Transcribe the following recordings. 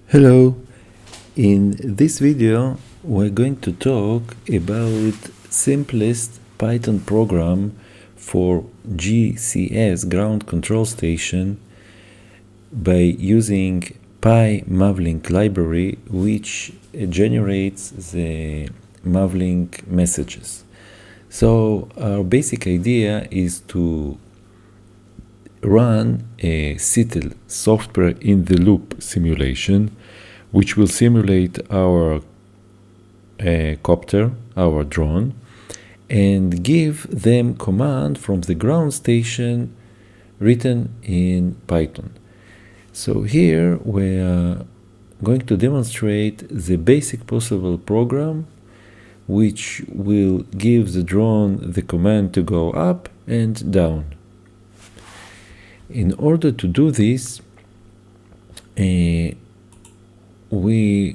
Hello, in this video we're going to talk about simplest Python program for GCS ground control station by using PyMavlink library, which generates the MAVLink messages. So our basic idea is to run a SITL software in the loop simulation, which will simulate our copter, our drone, and give them command from the ground station written in Python. So here we are going to demonstrate the basic possible program which will give the drone the command to go up and down. In order to do this, we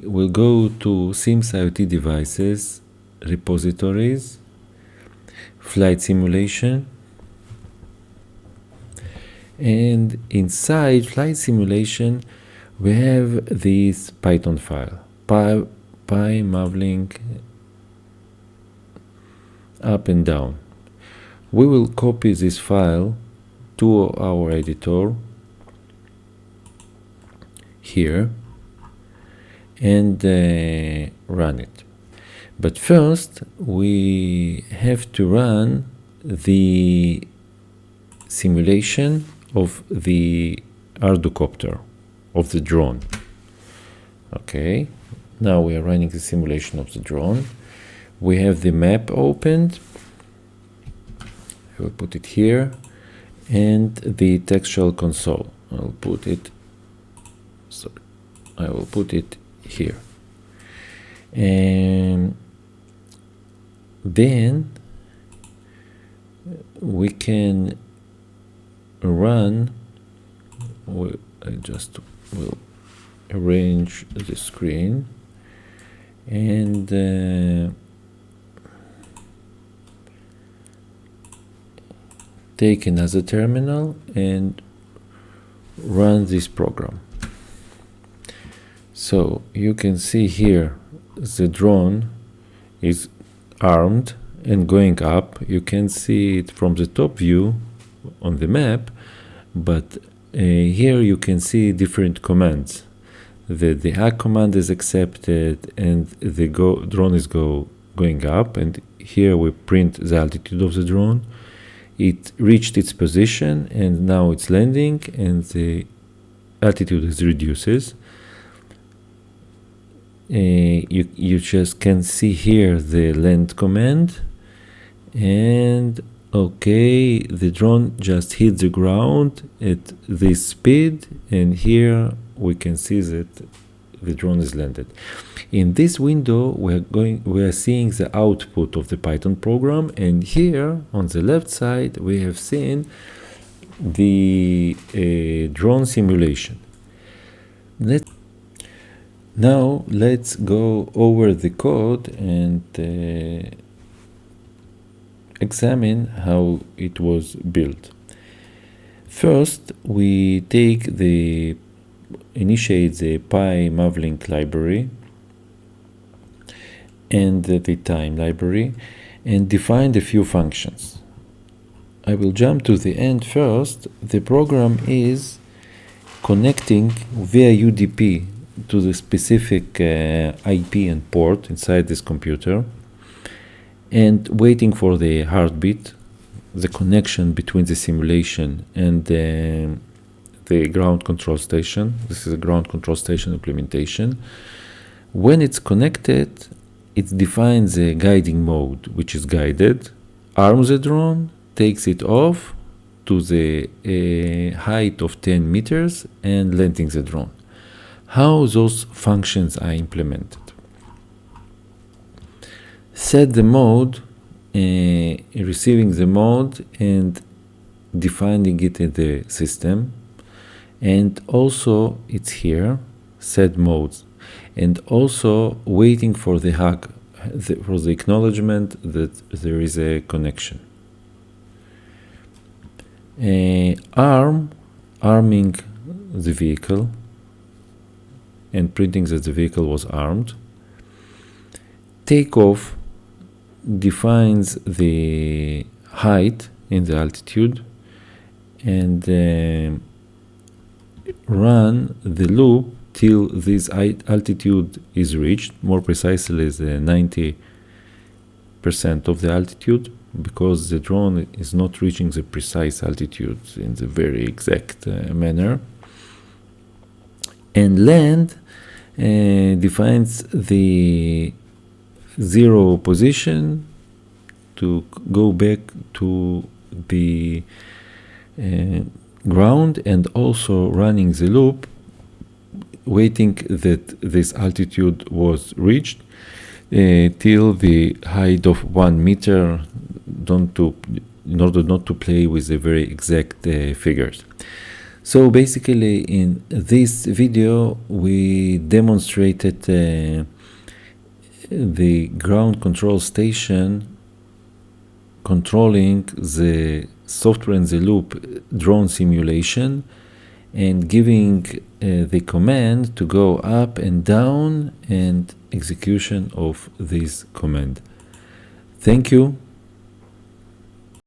will go to Sims IoT devices, repositories, flight simulation, and inside flight simulation we have this Python file, PyMavlink up and down. We will copy this file to our editor here and run it. But first we have to run the simulation of the ArduCopter, of the drone. Okay, now we are running the simulation of the drone. We have the map opened. I will put it here, and the textual console. I will put it here. And then we can run. I just will arrange the screen and take another terminal and run this program. So you can see here the drone is armed and going up. You can see it from the top view on the map, but here you can see different commands. The hack command is accepted and the drone is going up, and here we print the altitude of the drone. It reached its position and now it's landing, and the altitude is reduces. You just can see here the land command, and okay, the drone just hit the ground at this speed, and here we can see that the drone is landed. In this window we are seeing the output of the Python program, and here on the left side we have seen the drone simulation. Now let's go over the code and examine how it was built. First, we initiate the PyMavlink library and the time library and define a few functions. I will jump to the end first. The program is connecting via UDP to the specific IP and port inside this computer, and waiting for the heartbeat, the connection between the simulation and the ground control station. This is a ground control station implementation. When it's connected, it defines a guiding mode, which is guided, arms the drone, takes it off to the height of 10 meters and landing the drone. How those functions are implemented? Set the mode, receiving the mode and defining it in the system, and also it's here, set modes, and also waiting for the hack, for the acknowledgement that there is a connection. Arming the vehicle, and printing that the vehicle was armed. Takeoff defines the height in the altitude, and run the loop till this altitude is reached. More precisely is 90% of the altitude, because the drone is not reaching the precise altitude in the very exact manner. And land defines the zero position to go back to the ground, and also running the loop, waiting that this altitude was reached till the height of 1 meter, in order not to play with the very exact figures. So basically in this video we demonstrated the ground control station controlling the software in the loop drone simulation, and giving the command to go up and down, and execution of this command. Thank you.